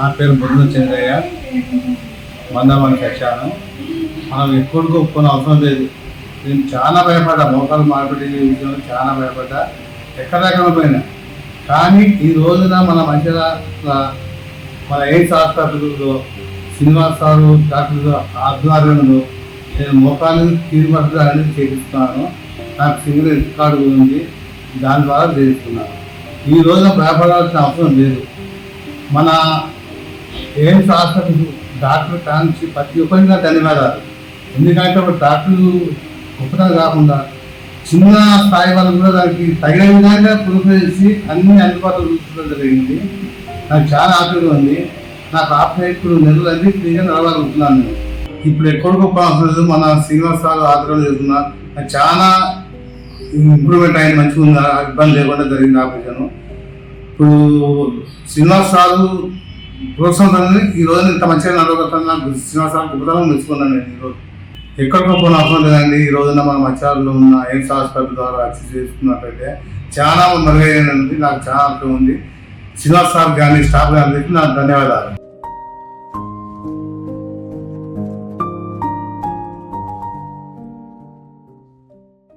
నా పేరు బుర్ర చంద్రయ్య. మందమని వచ్చాను. మనం ఎక్కడికి ఒప్పుకొని అవసరం లేదు. నేను చాలా భయపడ్డా, మోకాలు మార్పిడి విషయంలో చాలా భయపడ్డా, ఎక్కడెక్కడ పోయినా. కానీ ఈ రోజున మన మంచిగా మన ఎయిమ్స్ హాస్పిటల్లో శ్రీనివాస్ సారు డాక్టర్ ఆధ్వర్యంలో నేను మోకాలు తీరుబడులు అనేది చేపిస్తున్నాను. నాకు సింగిల్ కార్డు ఉంది, దాని ద్వారా చేస్తున్నాను. ఈ రోజున భయపడాల్సిన అవసరం లేదు. మన ఎయిమ్స్ హాస్పిటల్ డాక్టర్ కానించి ప్రతి ఒక్కరిగా ధన్యవాదాలు. ఎందుకంటే ఒక డాక్టర్లు గొప్పతనం కాకుండా చిన్న స్థాయి వాళ్ళు కూడా దానికి తగిన విధంగా చేసి అన్ని అందుబాటులో చూసుకోవడం జరిగింది. నాకు చాలా ఆసక్తిగా ఉంది. నాకు ఇప్పుడు నెలలు అన్ని ఫ్రీగా నడవగలుగుతున్నాను. నేను ఇప్పుడు ఎక్కడ గొప్ప అవసరం లేదు. మన శ్రీనివాస్ సార్ ఆధ్వర్యంలో చేస్తున్నా. నాకు చాలా ఇంప్రూవ్మెంట్ అయింది, మంచిగా ఉంది, ఇబ్బంది లేకుండా జరిగింది ఆపరేషన్. ఇప్పుడు శ్రీనివాస్ సారు ప్రోత్సాహం ఈ రోజు ఇంత మంచిగా నడవగలుగుతాను. శ్రీనివాస్ సార్ గొప్పతనం మెచ్చుకున్నాను. నేను ఈరోజు ఎక్కడికో కొన్ని అవసరం లేదండి. ఈ రోజున మన మత్స్యాలలో ఉన్న ఎయిమ్స్ హాస్పిటల్ ద్వారా యాక్సెస్ చేసుకున్నట్లయితే చాలా మెరుగైనది. నాకు చాలా అర్థం ఉంది. శ్రీనివాస్ సార్ కానీ స్టాఫ్ కానీ నాకు ధన్యవాదాలు.